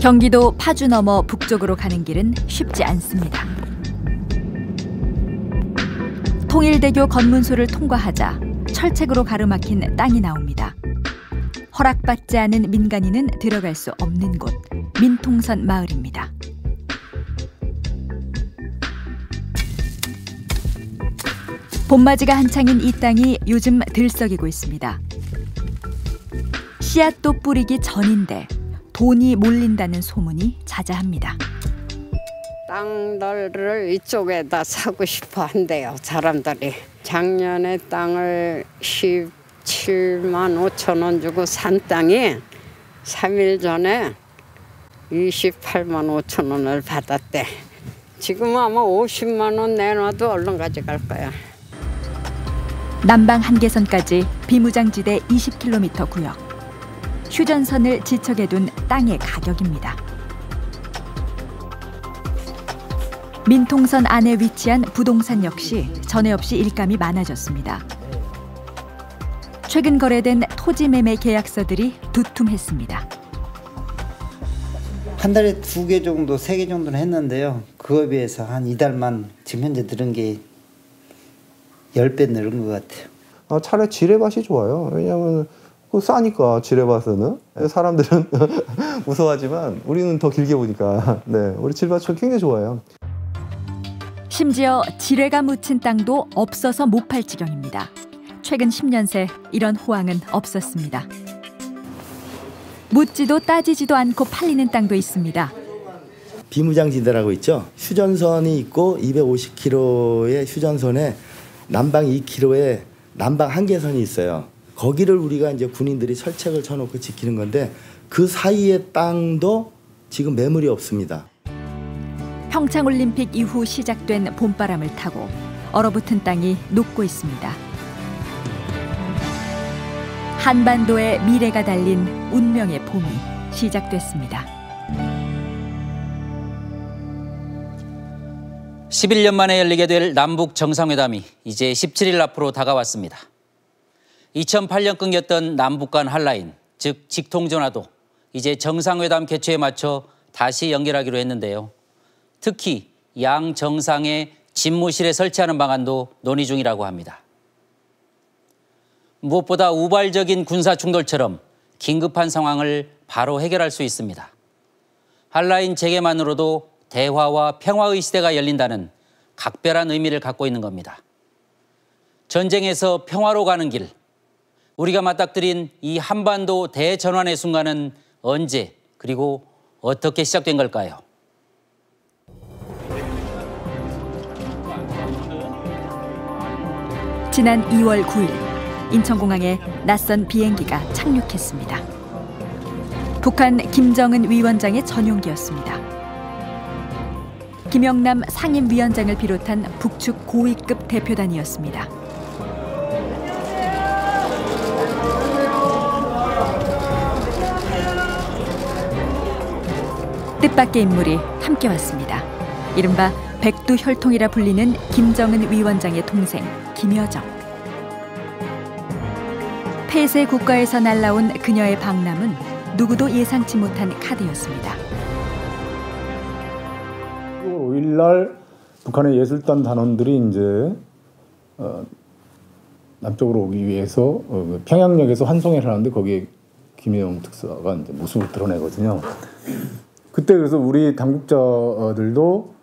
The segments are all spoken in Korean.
경기도 파주 넘어 북쪽으로 가는 길은 쉽지 않습니다. 통일대교 건문소를 통과하자 철책으로 가로막힌 땅이 나옵니다. 허락받지 않은 민간인은 들어갈 수 없는 곳, 민통선 마을입니다. 봄맞이가 한창인 이 땅이 요즘 들썩이고 있습니다. 씨앗도 뿌리기 전인데 돈이 몰린다는 소문이 자자합니다. 땅들을 이쪽에다 사고 싶어 한대요, 사람들이. 작년에 땅을 17만 5천 원 주고 산 땅이 3일 전에 28만 5천 원을 받았대. 지금 아마 50만 원 내놔도 얼른 가져갈 거야. 남방 한계선까지 비무장지대 20km 구역. 휴전선을 지척에 둔 땅의 가격입니다. 민통선 안에 위치한 부동산 역시 전에 없이 일감이 많아졌습니다. 최근 거래된 토지 매매 계약서들이 두툼했습니다. 한 달에 2개 정도, 3개 정도는 했는데요. 그거에 비해서 한 이달만 지금 현재 늘은 게 10배 늘은 것 같아요. 차라리 지뢰밭이 좋아요. 왜냐하면 싸니까 지뢰밭은. 사람들은 무서워하지만 우리는 더 길게 보니까 우리 지뢰밭이 굉장히 좋아요. 심지어 지뢰가 묻힌 땅도 없어서 못 팔 지경입니다. 최근 10년 새 이런 호황은 없었습니다. 묻지도 따지지도 않고 팔리는 땅도 있습니다. 비무장지대라고 있죠. 휴전선이 있고 250km의 휴전선에 남방 2km의 남방 한계선이 있어요. 거기를 우리가 이제 군인들이 철책을 쳐놓고 지키는 건데 그 사이의 땅도 지금 매물이 없습니다. 평창올림픽 이후 시작된 봄바람을 타고 얼어붙은 땅이 녹고 있습니다. 한반도의 미래가 달린 운명의 봄이 시작됐습니다. 11년 만에 열리게 될 남북 정상회담이 이제 17일 앞으로 다가왔습니다. 2008년 끊겼던 남북 간 한라인, 즉 직통전화도 이제 정상회담 개최에 맞춰 다시 연결하기로 했는데요. 특히 양 정상의 집무실에 설치하는 방안도 논의 중이라고 합니다. 무엇보다 우발적인 군사 충돌처럼 긴급한 상황을 바로 해결할 수 있습니다. 한라인 재개만으로도 대화와 평화의 시대가 열린다는 각별한 의미를 갖고 있는 겁니다. 전쟁에서 평화로 가는 길, 우리가 맞닥뜨린 이 한반도 대전환의 순간은 언제 그리고 어떻게 시작된 걸까요? 지난 2월 9일 인천공항에 낯선 비행기가 착륙했습니다. 북한 김정은 위원장의 전용기였습니다. 김영남 상임위원장을 비롯한 북측 고위급 대표단이었습니다. 뜻밖의 인물이 함께 왔습니다. 이른바 백두혈통이라 불리는 김정은 위원장의 동생 김여정. 폐쇄 국가에서 날라온 그녀의 방남은 누구도 예상치 못한 카드였습니다. 6월 5일 날 북한의 예술단 단원들이 이제 남쪽으로 오기 위해서 평양역에서 환송회를 하는데 거기에 김여정 특사가 이제 모습을 드러내거든요. 그때 그래서 우리 당국자들도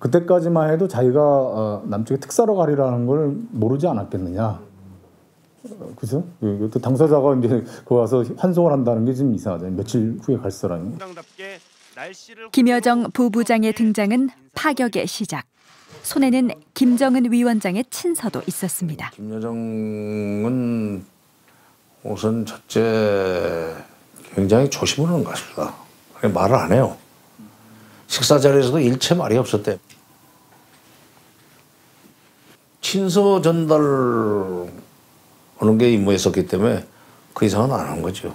그때까지만 해도 자기가 남쪽에 특사로 가리라는 걸 모르지 않았겠느냐. 그죠? 또 당사자가 이제 거기 와서 환송을 한다는 게 좀 이상하잖아요. 며칠 후에 갈 사람이. 김여정 부부장의 등장은 파격의 시작. 손에는 김정은 위원장의 친서도 있었습니다. 김여정은 우선 첫째 굉장히 조심을 하는 것 같습니다. 말을 안 해요. 식사 자리에서도 일체 말이 없었대. 친서 전달 하는 게 임무였었기 때문에 그 이상은 안 한 거죠.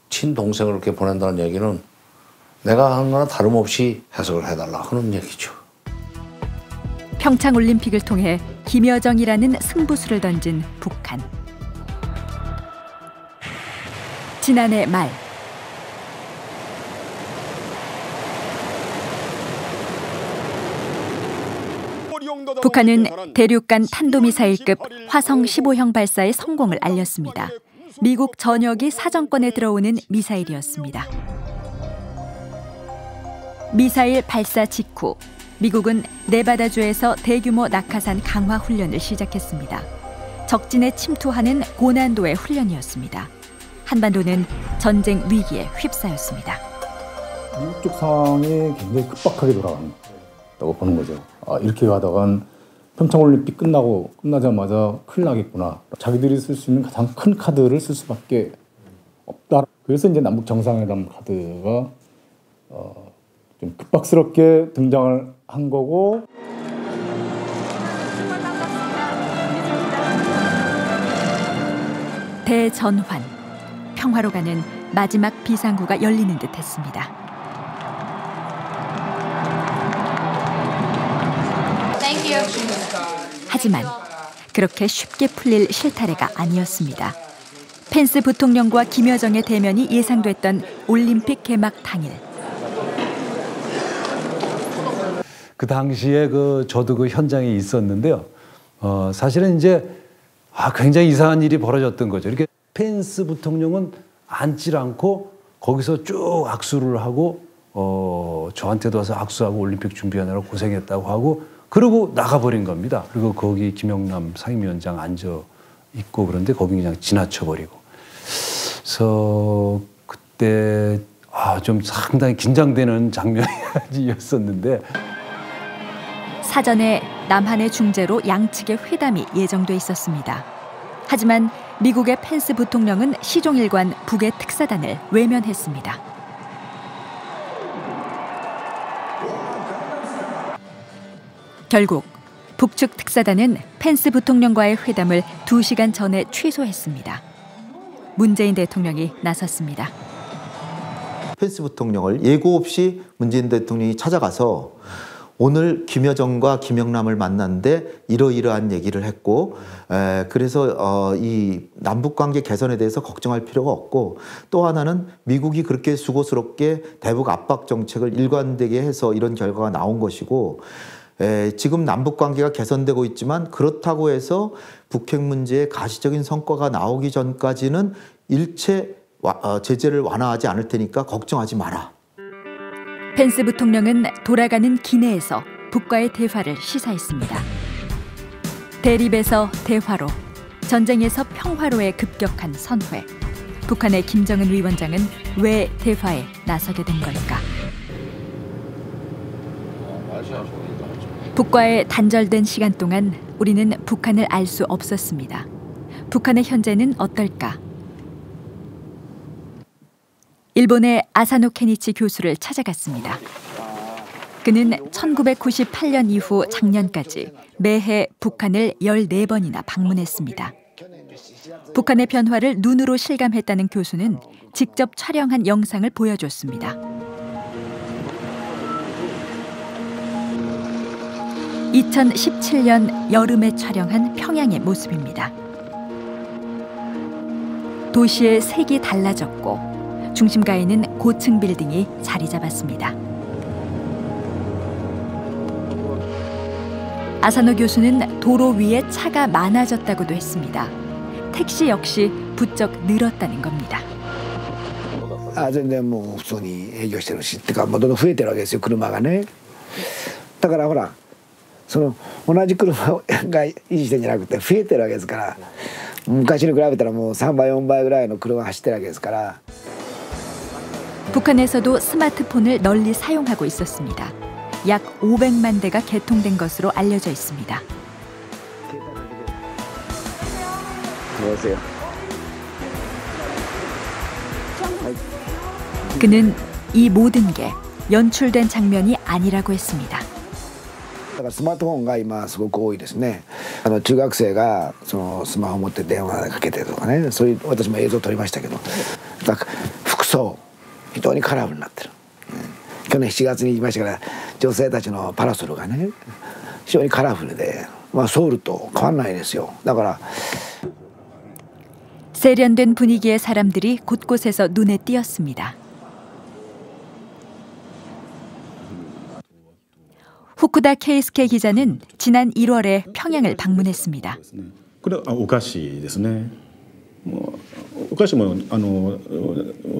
친동생을 이렇게 보낸다는 얘기는 내가 한 거나 다름없이 해석을 해달라 하는 얘기죠. 평창올림픽을 통해 김여정이라는 승부수를 던진 북한. 지난해 말 북한은 대륙간 탄도미사일급 화성 15형 발사의 성공을 알렸습니다. 미국 전역이 사정권에 들어오는 미사일이었습니다. 미사일 발사 직후 미국은 네바다주에서 대규모 낙하산 강화 훈련을 시작했습니다. 적진에 침투하는 고난도의 훈련이었습니다. 한반도는 전쟁 위기에 휩싸였습니다. 미국 쪽 상황이 굉장히 급박하게 돌아간다고 보는 거죠. 이렇게 가다간 평창올림픽 끝나자마자 큰일 나겠구나. 자기들이 쓸 수 있는 가장 큰 카드를 쓸 수밖에 없다. 그래서 이제 남북 정상회담 카드가 좀 급박스럽게 등장을 한 거고. 대전환, 평화로 가는 마지막 비상구가 열리는 듯했습니다. 하지만 그렇게 쉽게 풀릴 실타래가 아니었습니다. 펜스 부통령과 김여정의 대면이 예상됐던 올림픽 개막 당일. 그 당시에 저도 그 현장에 있었는데요. 사실은 이제 굉장히 이상한 일이 벌어졌던 거죠. 이렇게 펜스 부통령은 앉질 않고 거기서 쭉 악수를 하고 저한테도 와서 악수하고 올림픽 준비하느라 고생했다고 하고 그러고 나가버린 겁니다. 그리고 거기 김영남 상임위원장 앉아 있고 그런데 거기 그냥 지나쳐버리고. 그래서 그때 좀 상당히 긴장되는 장면이었었는데. 사전에 남한의 중재로 양측의 회담이 예정돼 있었습니다. 하지만 미국의 펜스 부통령은 시종일관 북의 특사단을 외면했습니다. 결국 북측 특사단은 펜스 부통령과의 회담을 2시간 전에 취소했습니다. 문재인 대통령이 나섰습니다. 펜스 부통령을 예고 없이 문재인 대통령이 찾아가서 오늘 김여정과 김영남을 만났는데 이러이러한 얘기를 했고 그래서 이 남북관계 개선에 대해서 걱정할 필요가 없고 또 하나는 미국이 그렇게 수고스럽게 대북 압박 정책을 일관되게 해서 이런 결과가 나온 것이고 지금 남북관계가 개선되고 있지만 그렇다고 해서 북핵 문제에 가시적인 성과가 나오기 전까지는 일체 제재를 완화하지 않을 테니까 걱정하지 마라. 펜스 부통령은 돌아가는 기내에서 북과의 대화를 시사했습니다. 대립에서 대화로, 전쟁에서 평화로의 급격한 선회. 북한의 김정은 위원장은 왜 대화에 나서게 된 걸까? 북과의 단절된 시간 동안 우리는 북한을 알 수 없었습니다. 북한의 현재는 어떨까? 일본의 아사노 케니치 교수를 찾아갔습니다. 그는 1998년 이후 작년까지 매해 북한을 14번이나 방문했습니다. 북한의 변화를 눈으로 실감했다는 교수는 직접 촬영한 영상을 보여줬습니다. 2017년 여름에 촬영한 평양의 모습입니다. 도시의 색이 달라졌고 중심가에는 고층 빌딩이 자리 잡았습니다. 아사노 교수는 도로 위에 차가 많아졌다고도 했습니다. 택시 역시 부쩍 늘었다는 겁니다. 全然もう普通に営業してるしってかどんどん増えてるわけですよ車がね。だからほら同じ車が維持してんじゃなくて増えてるわけですから昔に比べたらもう3倍4倍ぐらいの車が走ってるわけですから。 북한에서도 스마트폰을 널리 사용하고 있었습니다. 약 500만 대가 개통된 것으로 알려져 있습니다. 안녕하세요. 그는 이 모든 게 연출된 장면이 아니라고 했습니다. だからスマートフォンが今すごく多いですね。中学生がスマホを持って電話かけてとかね、そういう私も映像撮りましたけど、服装非常にカラフルになってる。去年7月に言いましたから女性たちのパラソルがね非常にカラフルで、ソウルと変わんないですよ。だから 세련된 분위기의 사람들이 곳곳에서 눈에 띄었습니다. 후쿠다 케이스케 기자는 지난 1월에 평양을 방문했습니다. これはお菓子ですね。お菓子も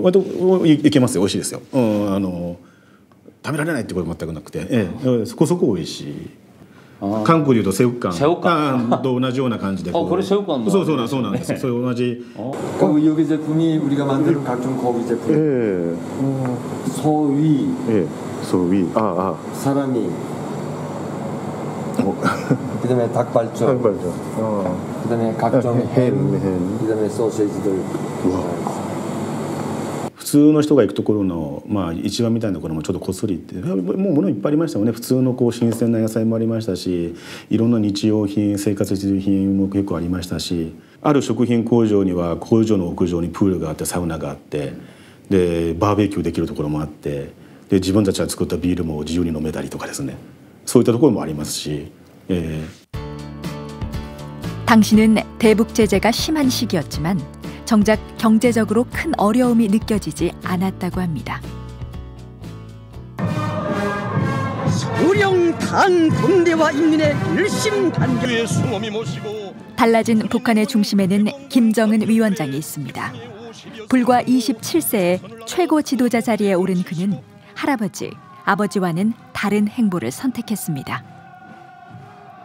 割といけますよ。美味しいですよ。食べられないってこと全くなくて、そこそこ美味しい。韓国でいうと새우깡と同じような感じで。これ새우깡そうなんです。それ同じ。그 요기 제품이 우리가 만드는 각종 고기 제품. 소위. 소위. 사람이. 그다음에 닭발전. 그다음에 각종 햄. 그다음에 소시지들. 普通の人が行くところの市場みたいなところもちょっとこっそり行ってもう物いっぱいありましたよね。普通の新鮮な野菜もありましたし、いろんな日用品生活必需品も結構ありましたし、ある食品工場には工場の屋上にプールがあってサウナがあって、でバーベキューできるところもあって、で自分たちが作ったビールも自由に飲めたりとかですね、そういったところもありますし。 당시는 대북 제재가 심한 시기였지만 정작 경제적으로 큰 어려움이 느껴지지 않았다고 합니다. 소령당 군대와 인민의 일심 단결의 수험이 모시고 달라진 북한의 중심에는 김정은 위원장이 있습니다. 불과 27세에 최고 지도자 자리에 오른 그는 할아버지, 아버지와는 다른 행보를 선택했습니다.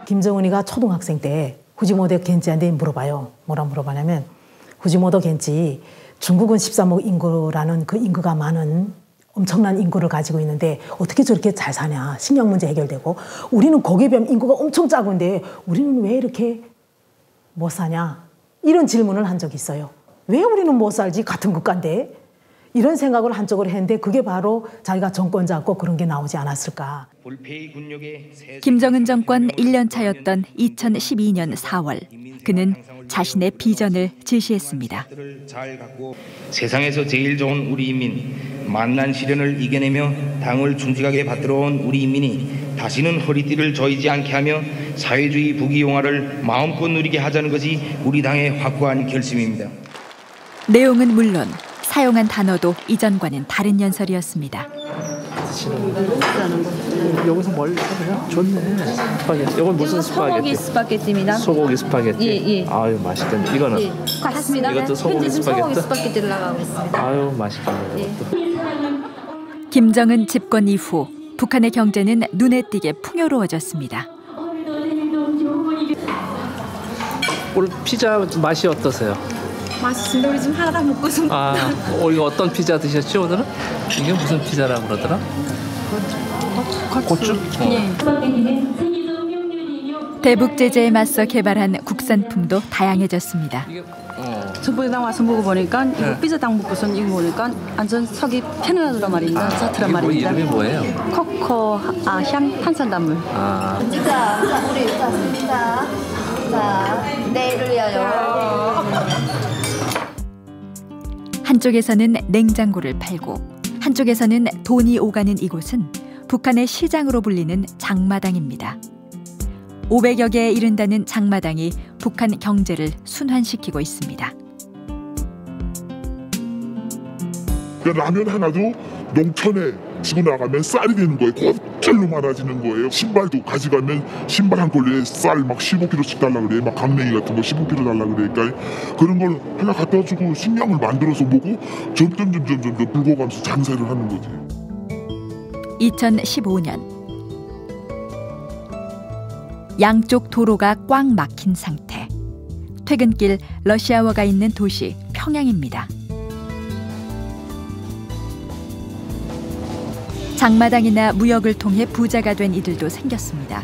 김정은이가 초등학생 때 후지모토 겐치한테 물어봐요. 뭐라 물어봐냐면 후지모토 겐치 중국은 13억 인구라는 그 인구가 많은 엄청난 인구를 가지고 있는데 어떻게 저렇게 잘 사냐. 식량 문제 해결되고 우리는 거기에 비하면 인구가 엄청 작은데 우리는 왜 이렇게 못 사냐. 이런 질문을 한 적이 있어요. 왜 우리는 못 살지 같은 국가인데. 이런 생각을 한쪽으로 했는데 그게 바로 자기가 정권 잡고 그런 게 나오지 않았을까. 김정은 정권 1년 차였던 2012년 4월 그는 자신의 비전을 제시했습니다. 세상에서 제일 좋은 우리 인민, 만난 시련을 이겨내며 당을 충직하게 받들어온 우리 인민이 다시는 허리띠를 조이지 않게 하며 사회주의 부귀영화를 마음껏 누리게 하자는 것이 우리 당의 확고한 결심입니다. 내용은 물론 사용한 단어도 이전과는 다른 연설이었습니다. 여기서 뭘 하냐? 좋네. 스파게티. 이건 무슨 스파게티? 소고기 스파게티입니다. 소고기 스파게티. 예. 아유 맛있겠네. 이거는. 예. 맞습니다. 이것도 소고기 스파게티. 소고기 스파게티를 나가고 있습니다. 아유 맛있겠네. 이것도. 김정은 집권 이후 북한의 경제는 눈에 띄게 풍요로워졌습니다. 오늘 피자 맛이 어떠세요? 맛있습니다. 우리 지금 하나 먹고 있습니다. 이거 어떤 피자 드셨죠 오늘은? 이게 무슨 피자라고 그러더라? 고추? 대북 제재에 맞서 개발한 국산품도 다양해졌습니다. 저번에 나와서 먹어보니까 이거 피자당 먹고선 이거 먹으니까 완전 속이 편안하더란 말입니다. 좋더란 말입니다. 이름이 뭐예요? 코코 향 탄산나물. 피자 우리 피자. 자 내일을 위하여. 한쪽에서는 냉장고를 팔고 한쪽에서는 돈이 오가는 이곳은 북한의 시장으로 불리는 장마당입니다. 500여 개에 이른다는 장마당이 북한 경제를 순환시키고 있습니다. 라면 하나도 농촌에 지고 나가면 쌀이 되는 거예요. 곱절로 많아지는 거예요. 신발도 가져가면 신발 한 꼴에 쌀 막 15kg씩 달라 그래. 막 강냉이 같은 거 15kg 달라 그러니까 그런 걸 하나 갖다 주고 식량을 만들어서 먹고 점점 불고가면서 장사를 하는 거지. 2015년 양쪽 도로가 꽉 막힌 상태. 퇴근길 러시아워가 있는 도시 평양입니다. 장마당이나 무역을 통해 부자가 된 이들도 생겼습니다.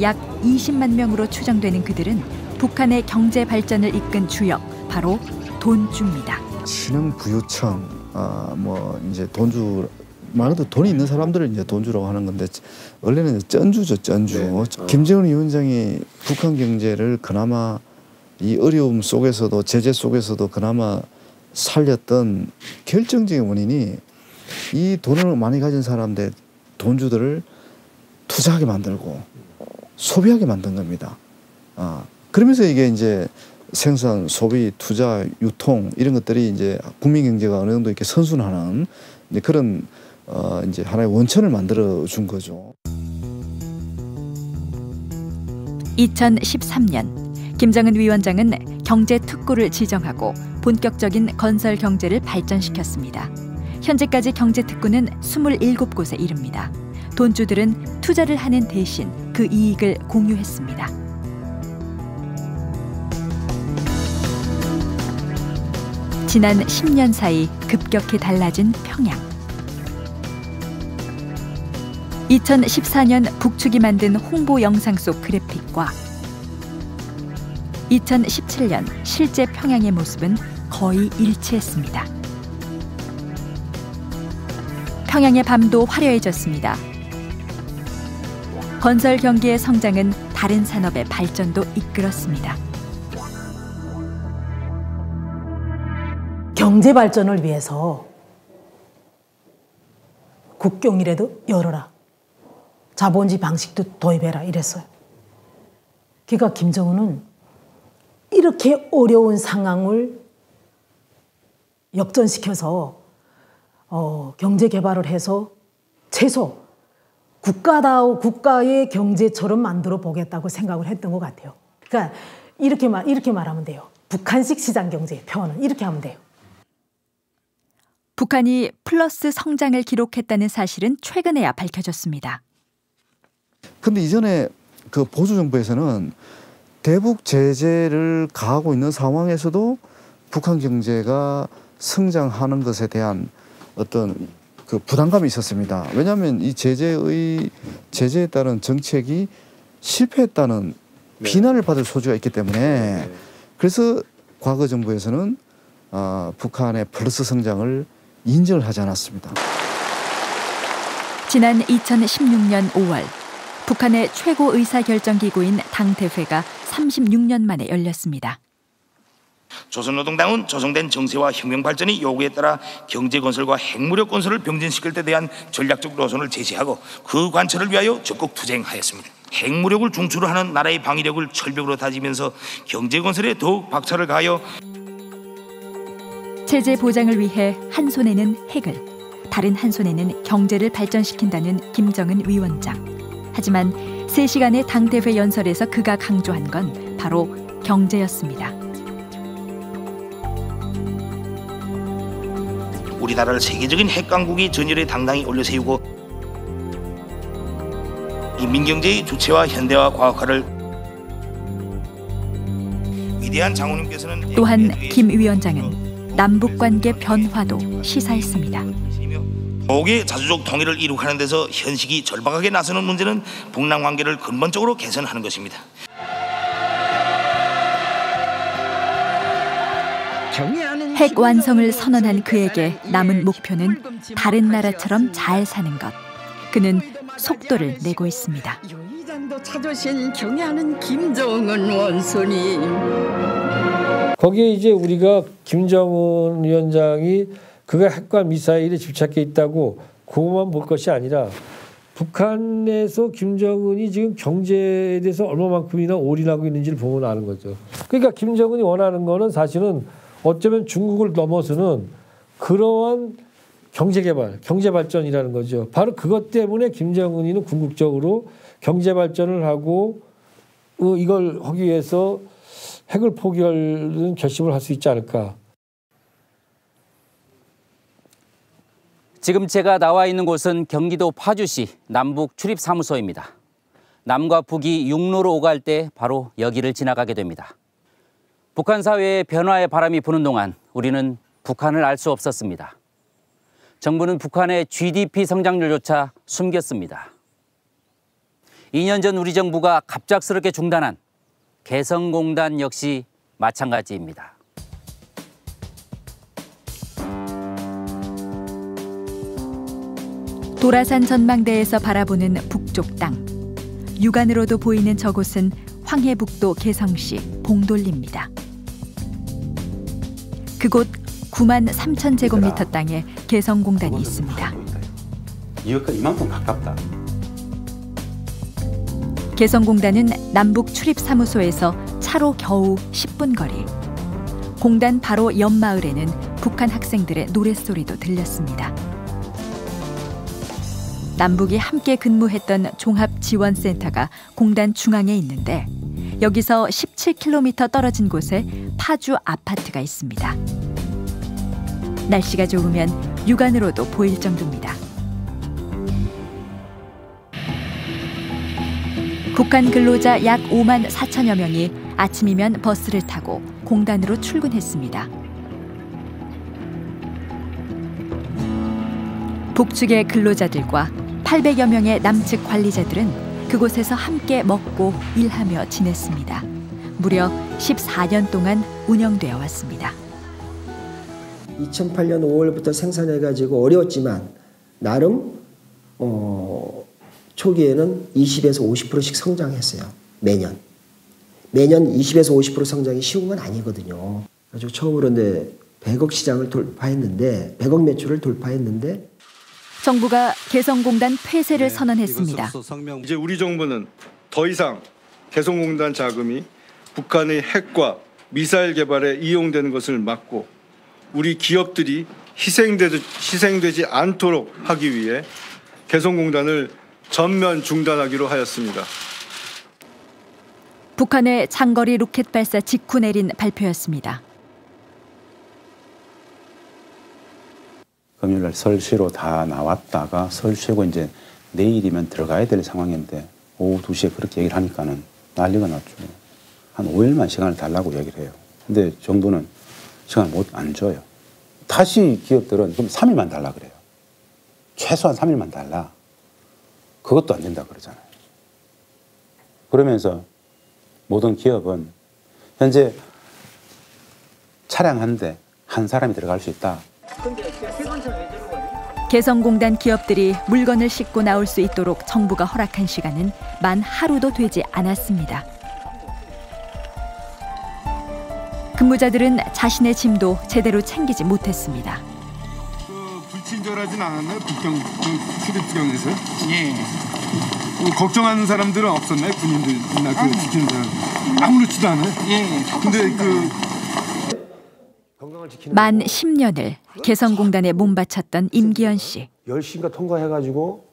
약 20만 명으로 추정되는 그들은 북한의 경제 발전을 이끈 주역, 바로 돈주입니다. 신흥부유층, 이제 돈주 말 그대로 돈이 있는 사람들을 이제 돈주라고 하는 건데 원래는 쩐주죠, 쩐주. 네. 김정은 위원장이 북한 경제를 그나마 이 어려움 속에서도 제재 속에서도 그나마 살렸던 결정적인 원인이 이 돈을 많이 가진 사람들, 돈주들을 투자하게 만들고 소비하게 만든 겁니다. 그러면서 이게 이제 생산, 소비, 투자, 유통 이런 것들이 이제 국민 경제가 어느 정도 이렇게 선순하는 그런 이제 하나의 원천을 만들어 준 거죠. 2013년 김정은 위원장은 경제특구를 지정하고 본격적인 건설 경제를 발전시켰습니다. 현재까지 경제특구는 27곳에 이릅니다. 돈주들은 투자를 하는 대신 그 이익을 공유했습니다. 지난 10년 사이 급격히 달라진 평양. 2014년 북측이 만든 홍보 영상 속 그래픽과 2017년 실제 평양의 모습은 거의 일치했습니다. 평양의 밤도 화려해졌습니다. 건설 경기의 성장은 다른 산업의 발전도 이끌었습니다. 경제 발전을 위해서 국경이라도 열어라. 자본주의 방식도 도입해라 이랬어요. 그러니까 김정은은 이렇게 어려운 상황을 역전시켜서 경제 개발을 해서 최소 국가의 경제처럼 만들어 보겠다고 생각을 했던 것 같아요. 그러니까 이렇게 말하면 돼요. 북한식 시장 경제 표현은 이렇게 하면 돼요. 북한이 플러스 성장을 기록했다는 사실은 최근에야 밝혀졌습니다. 근데 이전에 그 보수 정부에서는 대북 제재를 가하고 있는 상황에서도 북한 경제가 성장하는 것에 대한 어떤 그 부담감이 있었습니다. 왜냐하면 이 제재에 따른 정책이 실패했다는 비난을 받을 소지가 있기 때문에 그래서 과거 정부에서는 북한의 플러스 성장을 인정을 하지 않았습니다. 지난 2016년 5월 북한의 최고 의사결정기구인 당대회가 36년 만에 열렸습니다. 조선노동당은 조성된 정세와 혁명 발전의 요구에 따라 경제건설과 핵무력 건설을 병진시킬 때 대한 전략적 노선을 제시하고 그 관철을 위하여 적극 투쟁하였습니다. 핵무력을 중추로 하는 나라의 방위력을 철벽으로 다지면서 경제건설에 더욱 박차를 가하여 체제 보장을 위해 한 손에는 핵을, 다른 한 손에는 경제를 발전시킨다는 김정은 위원장. 하지만 3시간의 당대회 연설에서 그가 강조한 건 바로 경제였습니다. 우리나라를 세계적인 핵강국이 전열에 당당히 올려세우고 인민경제의 주체와 현대화 과학화를 위대한 장로님께서는 또한 김 위원장은 남북관계 변화도 시사했습니다. 북의 자주적 통일을 이룩하는 데서 현식이 절박하게 나서는 문제는 북남 관계를 근본적으로 개선하는 것입니다. 핵 완성을 선언한 그에게 남은 목표는 다른 나라처럼 잘 사는 것. 그는 속도를 내고 있습니다. 유의장도 찾으신 경애하는 김정은 원수님. 거기에 이제 우리가 김정은 위원장이 그가 핵과 미사일에 집착해 있다고 그것만 볼 것이 아니라 북한에서 김정은이 지금 경제에 대해서 얼마만큼이나 올인하고 있는지를 보면 아는 거죠. 그러니까 김정은이 원하는 거는 사실은 어쩌면 중국을 넘어서는 그러한 경제개발, 경제발전이라는 거죠. 바로 그것 때문에 김정은이는 궁극적으로 경제발전을 하고 이걸 하기 위해서 핵을 포기하는 결심을 할 수 있지 않을까. 지금 제가 나와 있는 곳은 경기도 파주시 남북 출입사무소입니다. 남과 북이 육로로 오갈 때 바로 여기를 지나가게 됩니다. 북한 사회의 변화의 바람이 부는 동안 우리는 북한을 알 수 없었습니다. 정부는 북한의 GDP 성장률조차 숨겼습니다. 2년 전 우리 정부가 갑작스럽게 중단한 개성공단 역시 마찬가지입니다. 도라산 전망대에서 바라보는 북쪽 땅. 육안으로도 보이는 저곳은 황해북도 개성시 봉돌리입니다. 그곳 9만 3천 제곱미터 땅에 개성공단이 있습니다. 이것과 이만큼 가깝다. 개성공단은 남북 출입사무소에서 차로 겨우 10분 거리. 공단 바로 옆 마을에는 북한 학생들의 노랫소리도 들렸습니다. 남북이 함께 근무했던 종합지원센터가 공단 중앙에 있는데 여기서 17km 떨어진 곳에 파주 아파트가 있습니다. 날씨가 좋으면 육안으로도 보일 정도입니다. 북한 근로자 약 5만 4천여 명이 아침이면 버스를 타고 공단으로 출근했습니다. 북측의 근로자들과 800여 명의 남측 관리자들은 그곳에서 함께 먹고 일하며 지냈습니다. 무려 14년 동안 운영되어 왔습니다. 2008년 5월부터 생산해가지고 어려웠지만 나름 초기에는 20에서 50%씩 성장했어요. 매년 20에서 50% 성장이 쉬운 건 아니거든요. 아주 처음으로 이제 100억 시장을 돌파했는데 100억 매출을 돌파했는데 정부가 개성공단 폐쇄를 선언했습니다. 이제 우리 정부는 더 이상 개성공단 자금이 북한의 핵과 미사일 개발에 이용되는 것을 막고 우리 기업들이 희생되지 않도록 하기 위해 개성공단을 전면 중단하기로 하였습니다. 북한의 장거리 로켓 발사 직후 내린 발표였습니다. 금요일날 서울시로 다 나왔다가 서울 쉬고 이제 내일이면 들어가야 될 상황인데 오후 2시에 그렇게 얘기를 하니까는 난리가 났죠. 한 5일만 시간을 달라고 얘기를 해요. 근데 정부는 시간을 안 줘요. 다시 기업들은 그럼 3일만 달라 그래요. 최소한 3일만 달라. 그것도 안 된다 그러잖아요. 그러면서 모든 기업은 현재 차량 한 대, 한 사람이 들어갈 수 있다. 개성공단 기업들이 물건을 싣고 나올 수 있도록 정부가 허락한 시간은 만 하루도 되지 않았습니다. 근무자들은 자신의 짐도 제대로 챙기지 못했습니다. 불친절하진 않았나요? 출입경에서? 예. 걱정하는 사람들은 없었나요? 군인들이나 지키는 사람. 아무렇지도 않아요? 예. 근데 만 10년을 개성공단에 몸바쳤던 임기현 씨. 10시인가 통과해가지고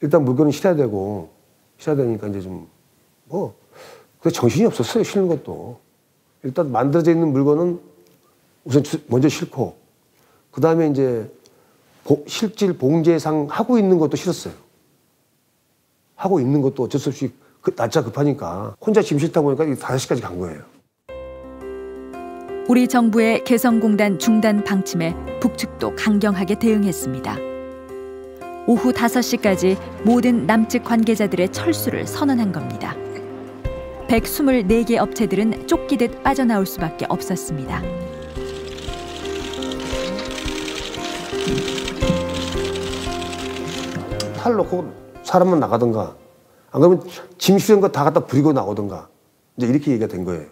일단 물건을 실어야 되니까 이제 좀 근데 정신이 없었어요. 실는 것도. 일단 만들어져 있는 물건은 우선 먼저 싣고 그 다음에 이제 실질 봉제상 하고 있는 것도 싫었어요. 하고 있는 것도 어쩔 수 없이 날짜 급하니까 혼자 짐 싣다 보니까 5시까지 간 거예요. 우리 정부의 개성공단 중단 방침에 북측도 강경하게 대응했습니다. 오후 5시까지 모든 남측 관계자들의 철수를 선언한 겁니다. 124개 업체들은 쫓기듯 빠져나올 수밖에 없었습니다. 팔 놓고 사람만 나가든가 안 그러면 짐 실은 거 다 갖다 버리고 나오든가 이제 이렇게 얘기가 된 거예요.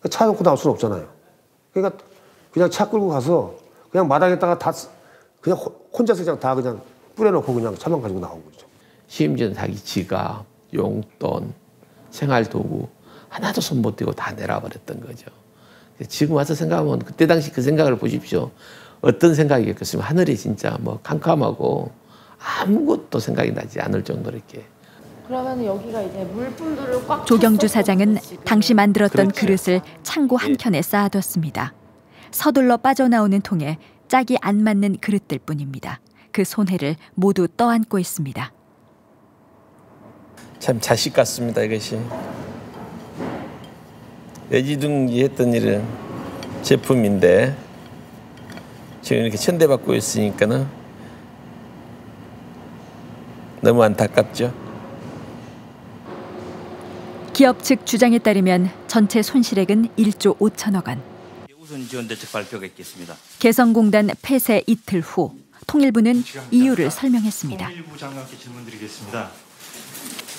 차 놓고 나올 수는 없잖아요. 그러니까 그냥 차 끌고 가서 그냥 마당에다가 다 그냥 혼자서 그냥 다 그냥 뿌려놓고 그냥 차만 가지고 나온 거죠. 심지어는 자기 지갑, 용돈, 생활도구 하나도 손 못 대고 다 내놔버렸던 거죠. 지금 와서 생각하면 그때 당시 그 생각을 보십시오. 어떤 생각이었겠으면 하늘이 진짜 뭐 캄캄하고 아무것도 생각이 나지 않을 정도로 이렇게. 그러면 여기가 이제 물품들을 꽉 조경주 사장은 당시 만들었던 그릇을 창고 한켠에 쌓아뒀습니다. 서둘러 빠져나오는 통에 짝이 안 맞는 그릇들 뿐입니다. 그 손해를 모두 떠안고 있습니다. 참 자식 같습니다, 이것이. 애지중지 했던 일은 제품인데 지금 이렇게 천대받고 있으니까는 너무 안타깝죠. 기업 측 주장에 따르면 전체 손실액은 1조 5천억 원. 우선 지원 대책 발표가 있겠습니다. 개성공단 폐쇄 이틀 후 통일부는 이유를 설명했습니다. 통일부 장관께 질문드리겠습니다.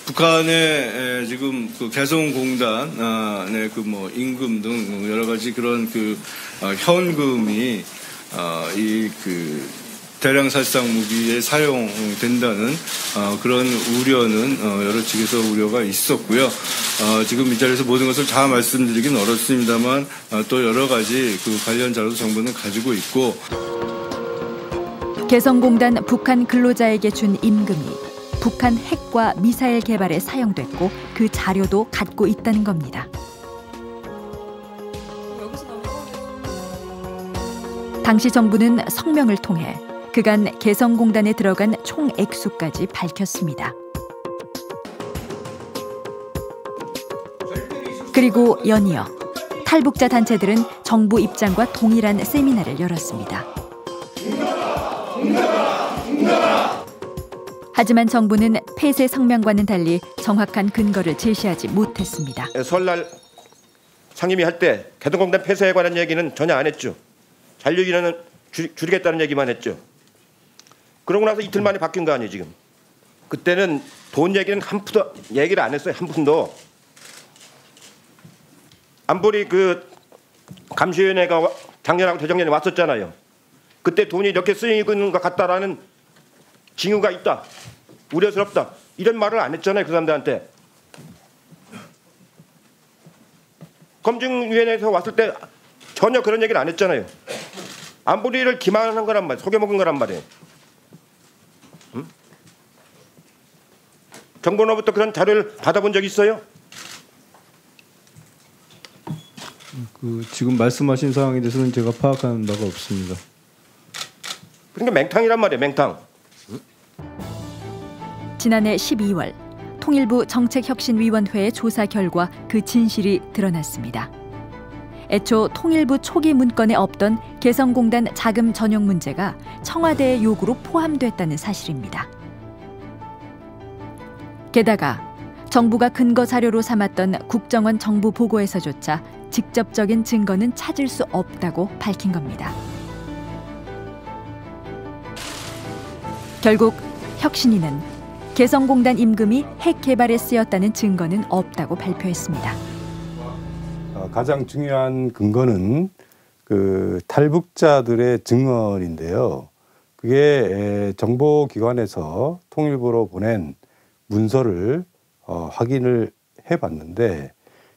북한의 지금 그 개성공단의 그 뭐 임금 등 여러 가지 그런 그 현금이 이 그 대량 살상 무기에 사용된다는 그런 우려는 여러 측에서 우려가 있었고요. 지금 이 자리에서 모든 것을 다 말씀드리긴 어렵습니다만 또 여러 가지 그 관련 자료도 정부는 가지고 있고. 개성공단 북한 근로자에게 준 임금이 북한 핵과 미사일 개발에 사용됐고 그 자료도 갖고 있다는 겁니다. 당시 정부는 성명을 통해 그간 개성공단에 들어간 총 액수까지 밝혔습니다. 그리고 연이어 탈북자 단체들은 정부 입장과 동일한 세미나를 열었습니다. 하지만 정부는 폐쇄 성명과는 달리 정확한 근거를 제시하지 못했습니다. 설날 상임위 할 때 개성공단 폐쇄에 관한 얘기는 전혀 안 했죠. 잔류인원은 줄이겠다는 얘기만 했죠. 그러고 나서 이틀 만에 바뀐 거 아니에요 지금. 그때는 돈 얘기는 한 푼도 얘기를 안 했어요. 한 푼도. 안보리 그 감시위원회가 작년하고 재작년에 왔었잖아요. 그때 돈이 이렇게 쓰이고 있는 것 같다라는 징후가 있다. 우려스럽다. 이런 말을 안 했잖아요. 그 사람들한테. 검증위원회에서 왔을 때 전혀 그런 얘기를 안 했잖아요. 안보리를 기만한 거란 말이에요. 속여먹은 거란 말이에요. 응? 정부로부터 그런 자료를 받아본 적 있어요? 지금 말씀하신 상황에 대해서는 제가 파악한 바가 없습니다. 그러니까 맹탕이란 말이에요. 맹탕. 지난해 12월 통일부 정책혁신위원회의 조사 결과 그 진실이 드러났습니다. 애초 통일부 초기 문건에 없던 개성공단 자금 전용 문제가 청와대의 요구로 포함됐다는 사실입니다. 게다가 정부가 근거 자료로 삼았던 국정원 정부 보고에서조차 직접적인 증거는 찾을 수 없다고 밝힌 겁니다. 결국 혁신위는 개성공단 임금이 핵 개발에 쓰였다는 증거는 없다고 발표했습니다. 가장 중요한 근거는 그 탈북자들의 증언인데요. 그게 정보기관에서 통일부로 보낸 문서를 확인을 해봤는데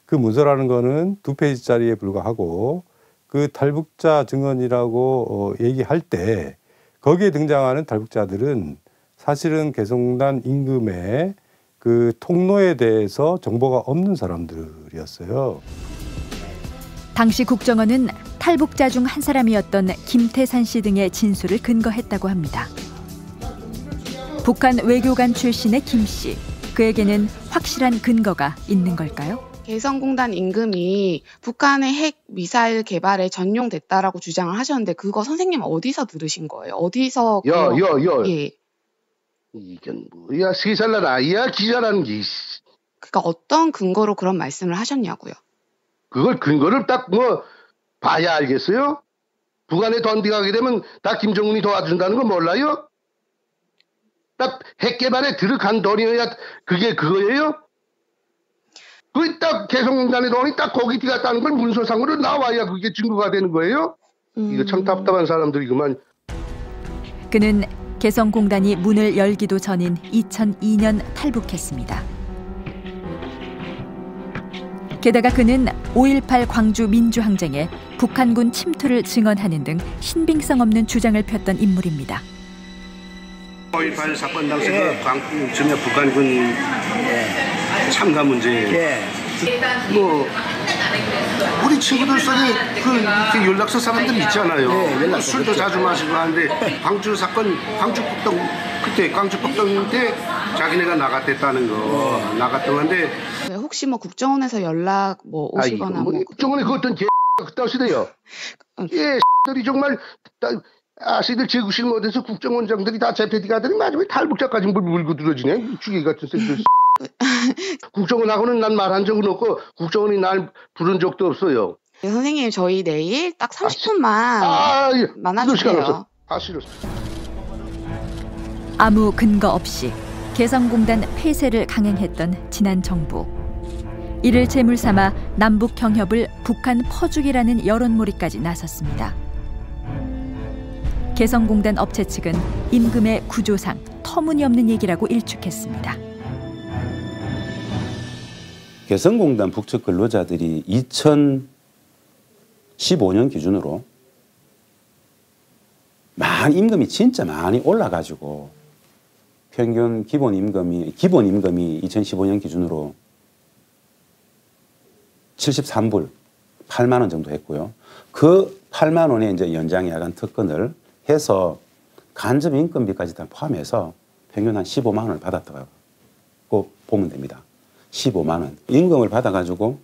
그 문서라는 거는 2페이지짜리에 불과하고 그 탈북자 증언이라고 얘기할 때 거기에 등장하는 탈북자들은 사실은 개성공단 임금의 그 통로에 대해서 정보가 없는 사람들이었어요. 당시 국정원은 탈북자 중 한 사람이었던 김태산 씨 등의 진술을 근거했다고 합니다. 북한 외교관 출신의 김 씨, 그에게는 확실한 근거가 있는 걸까요? 개성공단 임금이 북한의 핵 미사일 개발에 전용됐다라고 주장을 하셨는데 그거 선생님 어디서 들으신 거예요? 어디서? 예. 이게 뭐야 세살날 아이야 기자라는 게. 그러니까 어떤 근거로 그런 말씀을 하셨냐고요? 그걸 근거를 딱 뭐 봐야 알겠어요? 북한에 던디가게 되면 다 김정은이 도와준다는 거 몰라요? 딱 핵 개발에 들어간 돈이어야 그게 그거예요? 그 딱 개성공단의 돈이 딱 거기 들어갔다는 걸 문서상으로 나와야 그게 증거가 되는 거예요? 이거 참 답답한 사람들이 그만. 그는 개성공단이 문을 열기도 전인 2002년 탈북했습니다. 게다가 그는 5.18 광주 민주항쟁에 북한군 침투를 증언하는 등 신빙성 없는 주장을 폈던 인물입니다. 5.18 사건 당시 그 광주에 북한군 참가 문제. 뭐 우리 친구들 속에 그 연락처 사람들 있잖아요. 술도 자주 마시고 하는데 광주 사건, 광주 폭동 그때 광주 폭동 때 자기네가 나갔댔다는 거 나갔던 건데. 혹시 뭐 국정원에서 연락 뭐 오시거나 뭐 국정원에 그 어떤 그따시대요. 들이 정말 아시들 제구실 못해서 국정원장들이 다 재패디 가더니 마지막에 탈북자까지 물고 들어지네. 주기 같은 새끼들. 국정원하고는 난 말한 적은 없고 국정원이 날 부른 적도 없어요. 선생님 저희 내일 딱 30분만 만나주세요. 싫어. 아무 근거 없이 개성공단 폐쇄를 강행했던 지난 정부. 이를 재물삼아 남북 경협을 북한 퍼주기라는 여론몰이까지 나섰습니다. 개성공단 업체 측은 임금의 구조상 터무니없는 얘기라고 일축했습니다. 개성공단 북측 근로자들이 2015년 기준으로 임금이 진짜 많이 올라가지고 평균 기본 임금이 2015년 기준으로 73불 8만 원 정도 했고요. 그 8만 원의 이제 연장 야간 특권을 해서 간접 인건비까지 다 포함해서 평균 한 15만 원을 받았다고 보면 됩니다. 15만 원. 임금을 받아가지고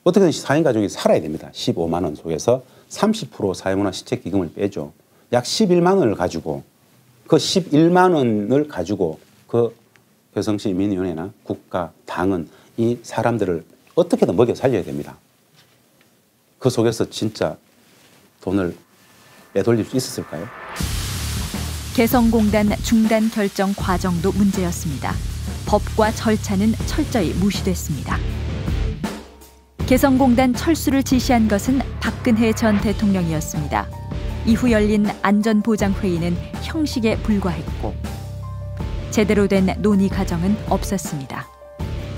어떻게든 4인 가족이 살아야 됩니다. 15만 원 속에서 30% 사회문화 시책기금을 빼죠. 약 11만 원을 가지고 그 11만 원을 가지고 그 효성시민위원회나 국가, 당은 이 사람들을 어떻게든 먹여 살려야 됩니다. 그 속에서 진짜 돈을 빼돌릴 수 있었을까요? 개성공단 중단 결정 과정도 문제였습니다. 법과 절차는 철저히 무시됐습니다. 개성공단 철수를 지시한 것은 박근혜 전 대통령이었습니다. 이후 열린 안전보장회의는 형식에 불과했고 제대로 된 논의 과정은 없었습니다.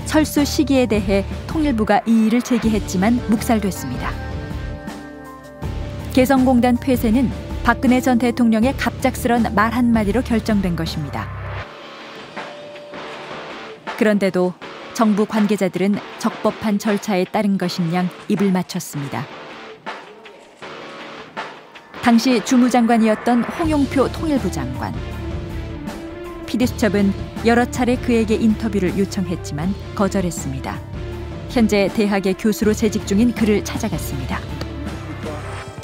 철수 시기에 대해 통일부가 이의를 제기했지만 묵살됐습니다. 개성공단 폐쇄는 박근혜 전 대통령의 갑작스런 말 한마디로 결정된 것입니다. 그런데도 정부 관계자들은 적법한 절차에 따른 것인양 입을 맞췄습니다. 당시 주무장관이었던 홍용표 통일부 장관. PD수첩은 여러 차례 그에게 인터뷰를 요청했지만 거절했습니다. 현재 대학의 교수로 재직 중인 그를 찾아갔습니다.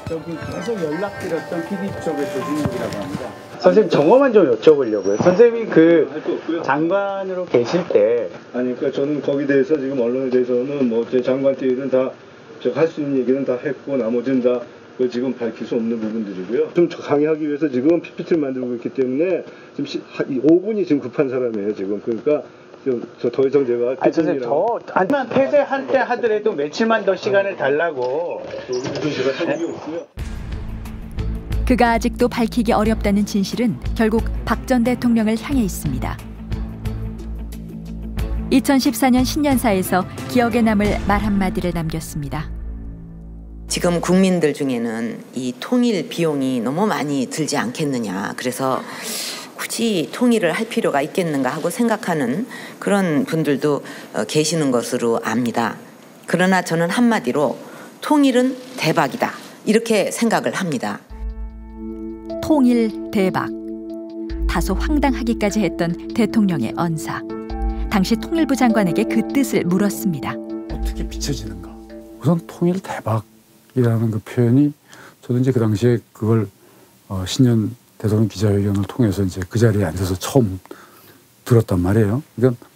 저기 계속 연락드렸던 PD수첩의 조진욱이라고 합니다. 선생님 정어만 좀 여쭤보려고요. 선생님이 그 장관으로 계실 때 아니 그러니까 저는 거기에 대해서 지금 언론에 대해서는 뭐 제 장관 때 일은 다 제가 할 수 있는 얘기는 다 했고 나머지는 다 지금 밝힐 수 없는 부분들이고요. 좀 강의하기 위해서 지금 PPT를 만들고 있기 때문에 지금 5분이 지금 급한 사람이에요 지금. 그러니까 저 더 이상 제가 아니 선생님 아니면 폐쇄할 때 하더라도 며칠만 더 시간을 달라고. 제가 사정이 없고요. 그가 아직도 밝히기 어렵다는 진실은 결국 박 전 대통령을 향해 있습니다. 2014년 신년사에서 기억에 남을 말 한마디를 남겼습니다. 지금 국민들 중에는 이 통일 비용이 너무 많이 들지 않겠느냐. 그래서 굳이 통일을 할 필요가 있겠는가 하고 생각하는 그런 분들도 계시는 것으로 압니다. 그러나 저는 한마디로 통일은 대박이다. 이렇게 생각을 합니다. 통일 대박. 다소 황당하기까지 했던 대통령의 언사. 당시 통일부 장관에게 그 뜻을 물었습니다. 어떻게 비춰지는가? 우선 통일 대박이라는 그 표현이 저도 이제 그 당시에 그걸 신년 대통령 기자회견을 통해서 이제 그 자리에 앉아서 처음 들었단 말이에요. 그러니까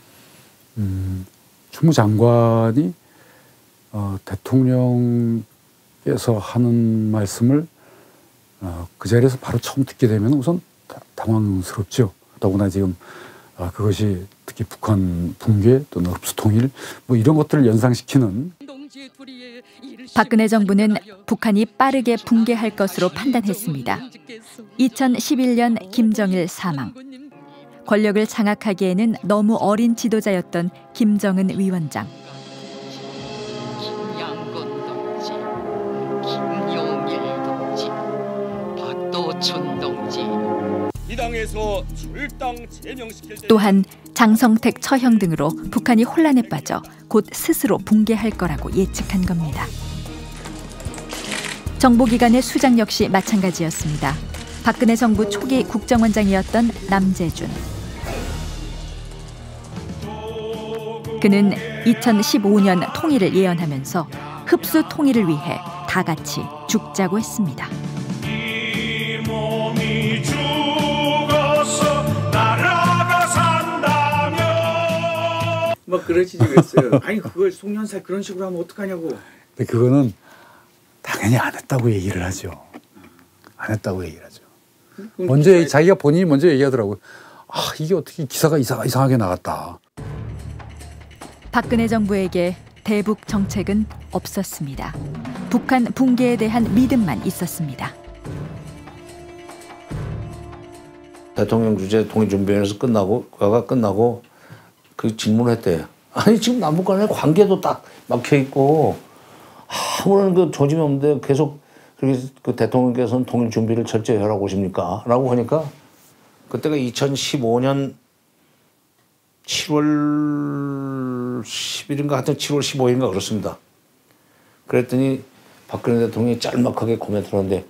주무장관이 대통령께서 하는 말씀을 그 자리에서 바로 처음 듣게 되면 우선 당황스럽죠. 더구나 지금 그것이 특히 북한 붕괴 또는 흡수통일 뭐 이런 것들을 연상시키는 박근혜 정부는 북한이 빠르게 붕괴할 것으로 판단했습니다. 2011년 김정일 사망. 권력을 장악하기에는 너무 어린 지도자였던 김정은 위원장. 김양건 동지, 김용일 동지, 박도춘 동지. 이 당에서 출당 제명시킬 때 또한 장성택, 처형 등으로 북한이 혼란에 빠져 곧 스스로 붕괴할 거라고 예측한 겁니다. 정보기관의 수장 역시 마찬가지였습니다. 박근혜 정부 초기 국정원장이었던 남재준. 그는 2015년 통일을 예언하면서 흡수 통일을 위해 다 같이 죽자고 했습니다. 이 몸이 죽어서 나라가 산다면 막 그러시지 그랬어요. 아니 그걸 송년사 그런 식으로 하면 어떡하냐고. 근데 그거는 당연히 안 했다고 얘기를 하죠. 안 했다고 얘기를 하죠. 먼저 자기가 본인이 먼저 얘기하더라고요. 아 이게 어떻게 기사가 이상하게 나갔다. 박근혜 정부에게 대북 정책은 없었습니다. 북한 붕괴에 대한 믿음만 있었습니다. 대통령 주재 통일준비위원회에서 끝나고 그 질문을 했대요. 아니 지금 남북 간의 관계도 딱 막혀 있고 아무런 그 조짐이 없는데 계속 그 대통령께서는 통일 준비를 철저히 하라고 하십니까? 라고 하니까 그때가 2015년 7월 10일인가 하여튼 7월 15일인가 그렇습니다. 그랬더니 박근혜 대통령이 짤막하게 코멘트를 하는데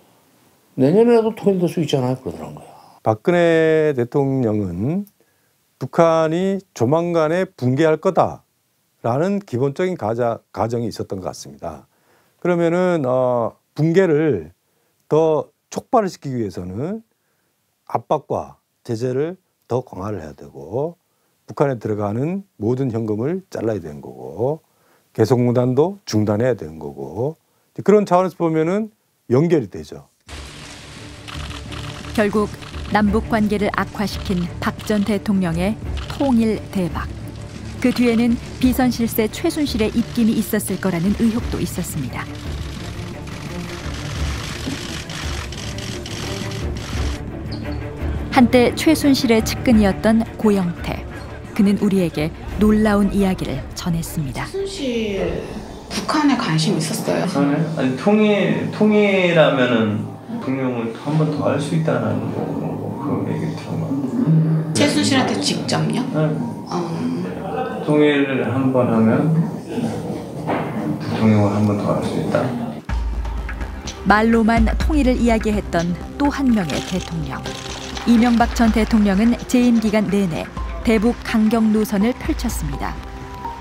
내년에라도 통일될 수 있잖아요 그러더라는 거야. 박근혜 대통령은 북한이 조만간에 붕괴할 거다라는 기본적인 가정이 있었던 것 같습니다. 그러면은 붕괴를 더 촉발을 시키기 위해서는 압박과 제재를 더 강화를 해야 되고 북한에 들어가는 모든 현금을 잘라야 되는 거고 개성공단도 중단해야 되는 거고 그런 차원에서 보면은 연결이 되죠. 결국 남북 관계를 악화시킨 박 전 대통령의 통일 대박. 그 뒤에는 비선실세 최순실의 입김이 있었을 거라는 의혹도 있었습니다. 한때 최순실의 측근이었던 고영태. 그는 우리에게 놀라운 이야기를 전했습니다. 최순실 북한에 관심 있었어요? 아니 통일하면은 대통령을 한 번 더 할 수 있다는 그 얘기 들어요. 최순실한테 직접요? 통일을 한 번 하면 대통령을 한 번 더 할 수 있다. 말로만 통일을 이야기했던 또 한 명의 대통령. 이명박 전 대통령은 재임 기간 내내 대북 강경 노선을 펼쳤습니다.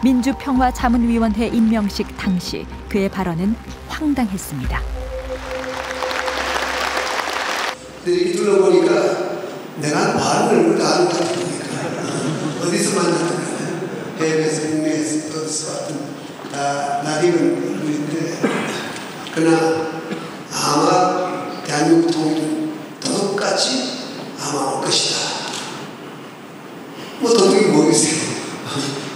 민주평화자문위원회 임명식 당시 그의 발언은 황당했습니다. 이렇게 둘러보니까 내가 발언을 다 하는 것 같으니까 어디서 만났든 해외에서 국내에서 어디서 왔든 낯익은 얼굴인데 그러나 아마 대한민국 통일은 도둑같이 아마 올 것이다. 뭐 도둑이 뭐겠어요.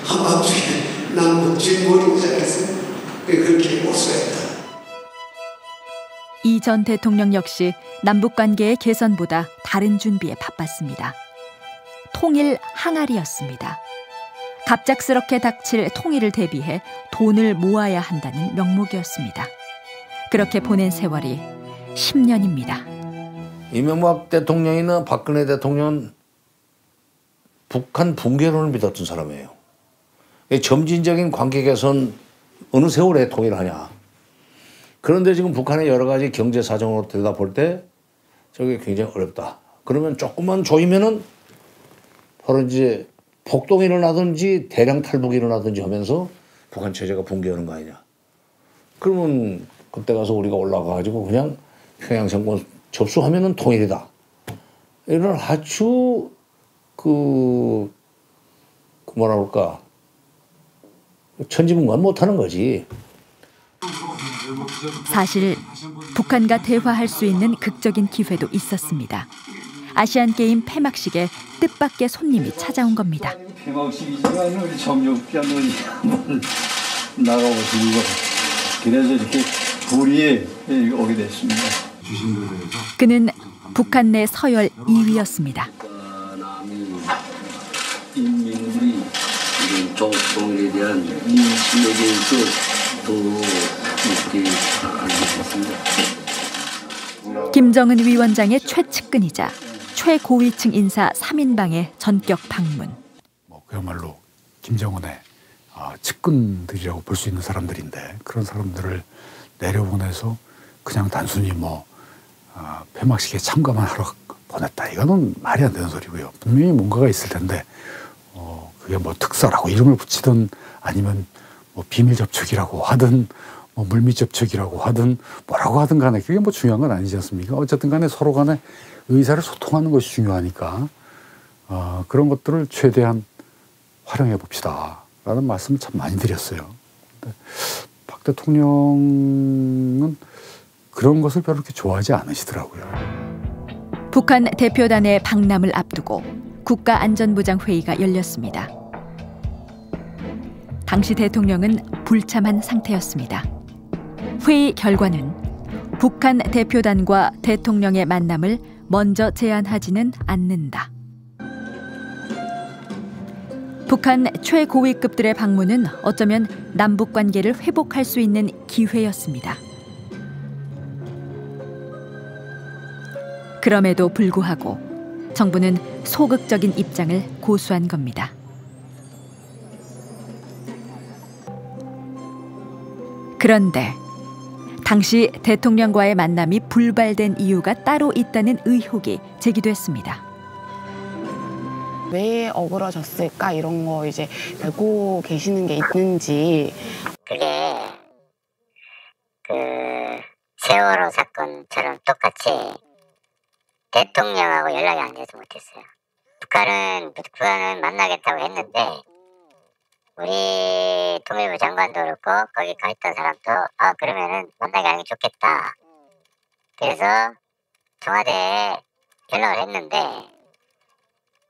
한밤중에 남북 질문이 시작해서 그렇게 올 수가 있다. 이 전 대통령 역시 남북관계의 개선보다 다른 준비에 바빴습니다. 통일 항아리였습니다. 갑작스럽게 닥칠 통일을 대비해 돈을 모아야 한다는 명목이었습니다. 그렇게 보낸 세월이 10년입니다. 이명박 대통령이나 박근혜 대통령은 북한 붕괴론을 믿었던 사람이에요. 점진적인 관계 개선 어느 세월에 통일하냐. 그런데 지금 북한의 여러 가지 경제 사정으로 들여다볼 때 저게 굉장히 어렵다. 그러면 조금만 조이면은 바로 이제 폭동이 일어나든지 대량 탈북이 일어나든지 하면서 북한 체제가 붕괴하는 거 아니냐. 그러면 그때 가서 우리가 올라가가지고 그냥 평양 정권 접수하면은 통일이다. 이런 아주 그 뭐라 그럴까 천지문관 못하는 거지. 사실 북한과 대화할 수 있는 극적인 기회도 있었습니다. 아시안게임 폐막식에 뜻밖의 손님이 찾아온 겁니다. 폐막식이지만 우리 정력기한분이 한번 나가보시고 그래서 이렇게 도리에 오게 됐습니다. 그는 북한 내 서열 2위였습니다. 인민들이 조통일에 대한 인식에 대해서 더 높게 알게 됐습니다. 김정은 위원장의 최측근이자 최고위층 인사 3인방의 전격 방문. 그야말로 김정은의 측근들이라고 볼 수 있는 사람들인데 그런 사람들을 내려보내서 그냥 단순히 폐막식에 참가만 하러 보냈다. 이거는 말이 안 되는 소리고요. 분명히 뭔가가 있을 텐데 그게 특사라고 이름을 붙이든 아니면 비밀 접촉이라고 하든 물밑 접촉이라고 하든 뭐라고 하든 간에 그게 중요한 건 아니지 않습니까? 어쨌든 간에 서로 간에 의사를 소통하는 것이 중요하니까 그런 것들을 최대한 활용해 봅시다 라는 말씀을 참 많이 드렸어요. 근데 박 대통령은 그런 것을 별로 그렇게 좋아하지 않으시더라고요. 북한 대표단의 방남을 앞두고 국가안전보장 회의가 열렸습니다. 당시 대통령은 불참한 상태였습니다. 회의 결과는 북한 대표단과 대통령의 만남을 먼저 제안하지는 않는다. 북한 최고위급들의 방문은 어쩌면 남북 관계를 회복할 수 있는 기회였습니다. 그럼에도 불구하고 정부는 소극적인 입장을 고수한 겁니다. 그런데 당시 대통령과의 만남이 불발된 이유가 따로 있다는 의혹이 제기됐습니다. 왜 어그러졌을까 이런 거 이제 알고 계시는 게 있는지. 그게 그 세월호 사건처럼 똑같이 대통령하고 연락이 안 돼서 못했어요. 북한은 만나겠다고 했는데 우리 통일부 장관도 그렇고 거기 가 있던 사람도 그러면은 만나게 하는 게 좋겠다. 그래서 청와대에 연락을 했는데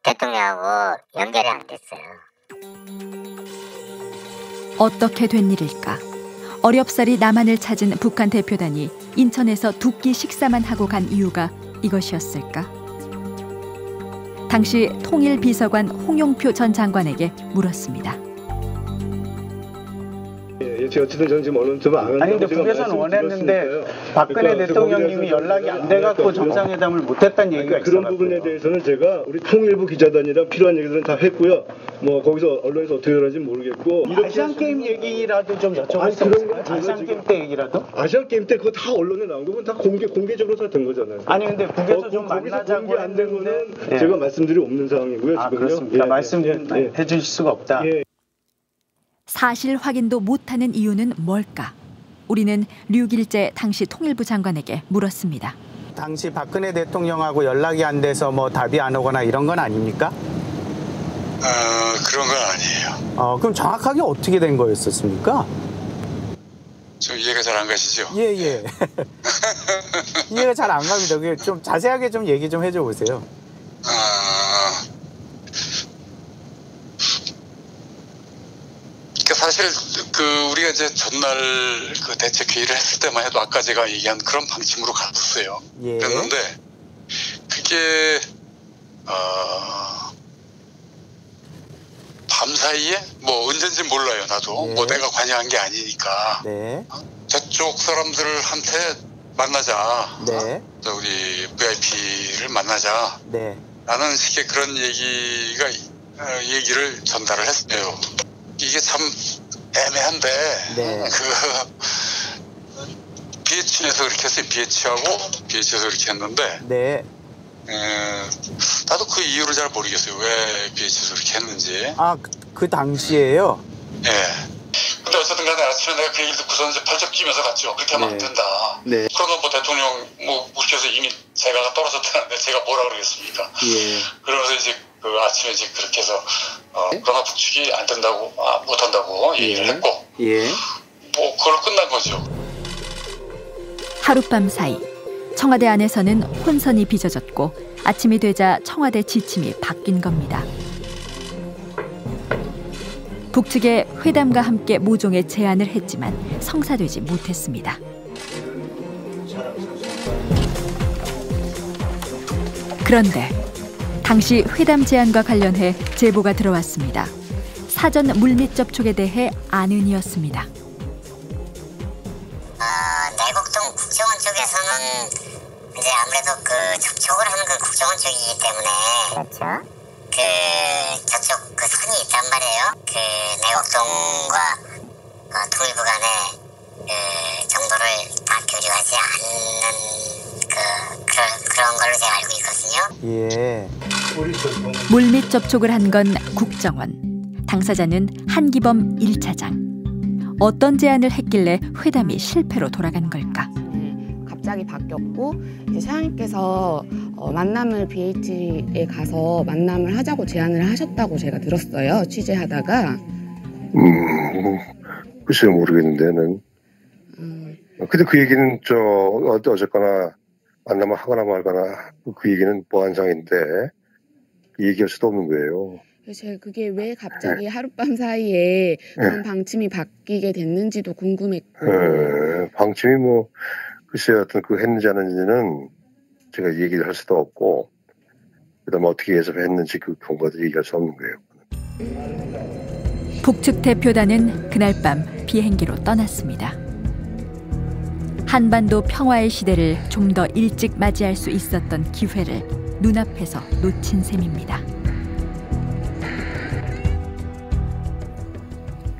대통령하고 연결이 안 됐어요. 어떻게 된 일일까? 어렵사리 남한을 찾은 북한 대표단이 인천에서 두 끼 식사만 하고 간 이유가 이것이었을까? 당시 통일비서관 홍용표 전 장관에게 물었습니다. 어쨌든 저는 지금 언론처럼 안 한다고. 아니 근데 북에서는 원했는데 박근혜 대통령님이 연락이 안 돼갖고 정상회담을 못했다는 얘기가 있어요. 그런 부분에 대해서는 제가 우리 통일부 기자단이랑 필요한 얘기들은 다 했고요. 뭐 거기서 언론에서 어떻게 하는지 모르겠고. 아시안 게임 얘기라도 좀 여쭤볼 수 있을까요? 아시안 게임 때 얘기라도? 아시안 게임 때 그거 다 언론에 나온 거면 다 공개적으로 다 된 거잖아요. 아니 근데 북에서 좀 만나자고 공개 안 된 거는 제가 말씀드릴 없는 상황이고요. 지금요. 그렇습니다. 말씀해 주실 수가 없다. 사실 확인도 못하는 이유는 뭘까? 우리는 류길재 당시 통일부 장관에게 물었습니다. 당시 박근혜 대통령하고 연락이 안 돼서 뭐 답이 안 오거나 이런 건 아닙니까? 그런 건 아니에요. 그럼 정확하게 어떻게 된 거였었습니까? 좀 이해가 잘 안 가시죠? 예. 이해가 잘 안 갑니다. 좀 자세하게 좀 얘기 좀 해줘 보세요. 사실 우리가 이제 전날 그 대책 회의를 했을 때만 해도 아까 제가 얘기한 그런 방침으로 갔었어요. 그랬는데 그게 밤 사이에 뭐 언젠지 몰라요. 나도 뭐 내가 관여한 게 아니니까 저쪽 사람들한테 만나자. 우리 VIP를 만나자. 라는 식의 그런 얘기를 전달을 했어요. 이게 참 애매한데 BH에서 그렇게 했어요. BH에서 그렇게 했는데 나도 그 이유를 잘 모르겠어요. 왜 BH에서 그렇게 했는지. 그 당시에요? 근데 어쨌든 간에 아침에 내가 그 얘기를 듣고서 이제 발작 끼면서 갔죠. 그렇게 하면 안 된다. 그러면 뭐 대통령 무시해서 이미 제가가 떨어졌다는데 제가 뭐라 그러겠습니까? 그러면서 이제 그 아침에 이제 그렇게 해서 그러나 북측이 안 된다고 못 한다고 얘기를 했고 뭐 그걸로 끝난 거죠. 하룻밤 사이 청와대 안에서는 혼선이 빚어졌고 아침이 되자 청와대 지침이 바뀐 겁니다. 북측에 회담과 함께 모종의 제안을 했지만 성사되지 못했습니다. 그런데 당시 회담 제안과 관련해 제보가 들어왔습니다. 사전 물밑 접촉에 대해 안은이었습니다. 내곡동 국정원 쪽에서는 이제 아무래도 그 접촉을 하는 건 국정원 쪽이기 때문에 그렇죠. 저쪽 그 선이 있단 말이에요. 그 내곡동과 통일부 간의 정도를 다 교류하지 않는 그런 걸로 제가 알고 있거든요. 물밑 접촉을 한 건 국정원. 당사자는 한기범 1차장. 어떤 제안을 했길래 회담이 실패로 돌아간 걸까? 갑자기 바뀌었고 이제 사장님께서 만남을 BH에 가서 만남을 하자고 제안을 하셨다고 제가 들었어요. 취재하다가. 글쎄요 모르겠는데는. 근데 그 얘기는 어쨌거나 만나면 하거나 말거나 그 얘기는 보안상인데 얘기할 수도 없는 거예요. 제가 그게 왜 갑자기 하룻밤 사이에 그런 방침이 바뀌게 됐는지도 궁금했고. 방침이 뭐 글쎄 어떤 그 했는지 안 했는지는 제가 얘기를 할 수도 없고 그다음에 어떻게 해서 했는지 그런 것들 얘기할 수 없는 거예요. 북측 대표단은 그날 밤 비행기로 떠났습니다. 한반도 평화의 시대를 좀 더 일찍 맞이할 수 있었던 기회를 눈앞에서 놓친 셈입니다.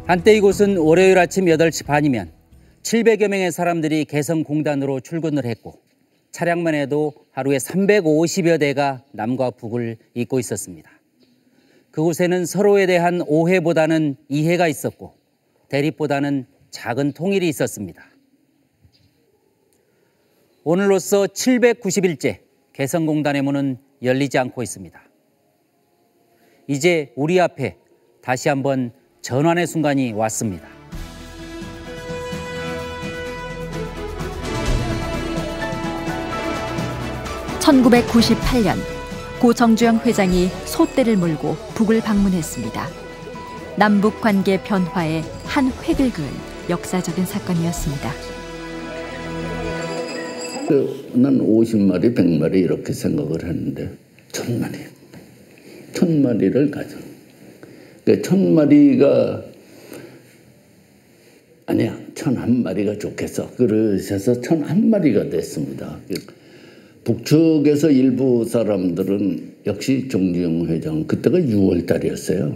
한때 이곳은 월요일 아침 8시 반이면 700여 명의 사람들이 개성공단으로 출근을 했고 차량만 해도 하루에 350여 대가 남과 북을 잇고 있었습니다. 그곳에는 서로에 대한 오해보다는 이해가 있었고 대립보다는 작은 통일이 있었습니다. 오늘로써 790일째 개성공단의 문은 열리지 않고 있습니다. 이제 우리 앞에 다시 한번 전환의 순간이 왔습니다. (1998년) 고 정주영 회장이 소떼를 몰고 북을 방문했습니다. 남북 관계 변화의 한 획을 그은 역사적인 사건이었습니다. 난 50마리, 100마리 이렇게 생각을 했는데 1000마리를 가져. 그러니까 1000마리가 아니야, 1001마리가 좋겠어. 그러셔서 1001마리가 됐습니다. 북측에서 일부 사람들은 역시 정주영 회장, 그때가 6월 달이었어요.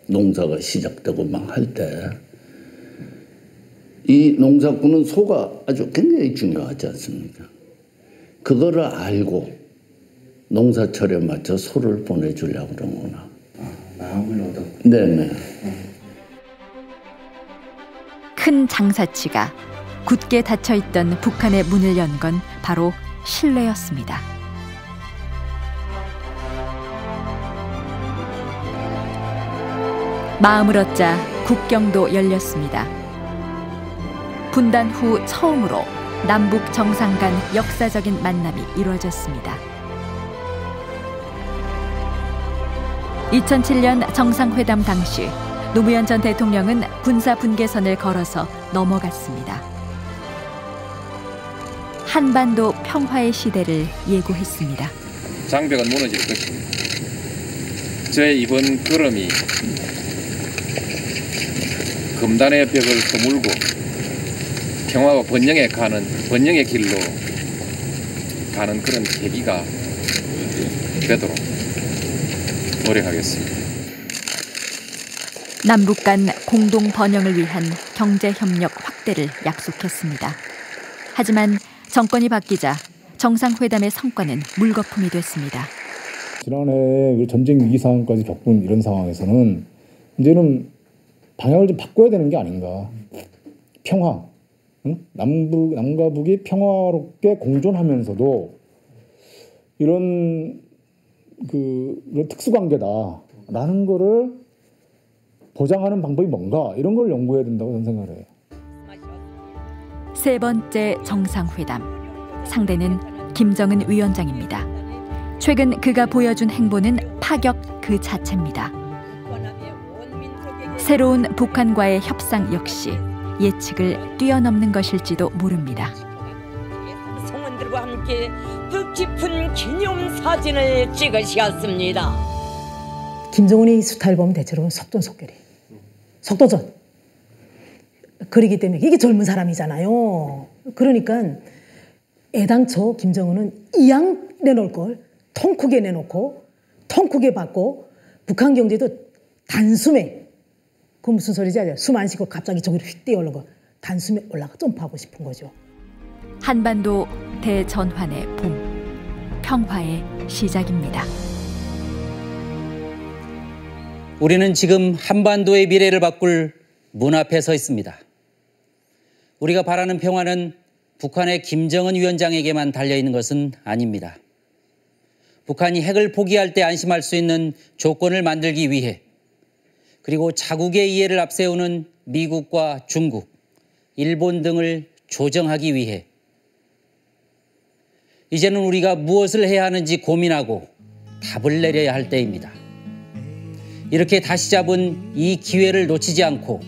농사가 시작되고 막 할 때. 이 농사꾼은 소가 아주 굉장히 중요하지 않습니까? 그거를 알고 농사철에 맞춰 소를 보내주려고 그러구나. 마음을 얻어. 네네. 큰 장사치가 굳게 닫혀있던 북한의 문을 연 건 바로 신뢰였습니다. 마음을 얻자 국경도 열렸습니다. 분단 후 처음으로 남북 정상 간 역사적인 만남이 이루어졌습니다. 2007년 정상회담 당시 노무현 전 대통령은 군사 분계선을 걸어서 넘어갔습니다. 한반도 평화의 시대를 예고했습니다. 장벽은 무너질 것입니다. 저의 이번 걸음이 금단의 벽을 허물고 평화와 번영의 길로 가는 그런 계기가 되도록 노력하겠습니다. 남북 간 공동 번영을 위한 경제 협력 확대를 약속했습니다. 하지만 정권이 바뀌자 정상회담의 성과는 물거품이 됐습니다. 지난해 전쟁 위기 상황까지 겪은 이런 상황에서는 이제는 방향을 좀 바꿔야 되는 게 아닌가. 평화, 남과 북이 평화롭게 공존하면서도 이런 특수관계다라는 거를 보장하는 방법이 뭔가, 이런 걸 연구해야 된다고 저는 생각을 해요. 세 번째 정상회담. 상대는 김정은 위원장입니다. 최근 그가 보여준 행보는 파격 그 자체입니다. 새로운 북한과의 협상 역시 예측을 뛰어넘는 것일지도 모릅니다. 성원들과 함께 뜻깊은 기념사진을 찍으셨습니다. 김정은의 스타일 보면 대체로 속전속결이. 속도전. 그러기 때문에 이게 젊은 사람이잖아요. 그러니까 애당초 김정은은 이양 내놓을 걸 통 크게 내놓고 통 크게 받고 북한 경제도 단숨에, 그 무슨 소리지? 숨 안 쉬고 갑자기 저기로 휙 뛰어오는 거, 단숨에 올라가 점프하고 싶은 거죠. 한반도 대전환의 봄, 평화의 시작입니다. 우리는 지금 한반도의 미래를 바꿀 문 앞에 서 있습니다. 우리가 바라는 평화는 북한의 김정은 위원장에게만 달려있는 것은 아닙니다. 북한이 핵을 포기할 때 안심할 수 있는 조건을 만들기 위해, 그리고 자국의 이해를 앞세우는 미국과 중국, 일본 등을 조정하기 위해 이제는 우리가 무엇을 해야 하는지 고민하고 답을 내려야 할 때입니다. 이렇게 다시 잡은 이 기회를 놓치지 않고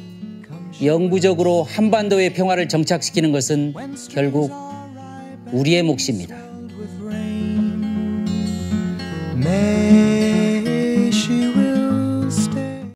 영구적으로 한반도의 평화를 정착시키는 것은 결국 우리의 몫입니다.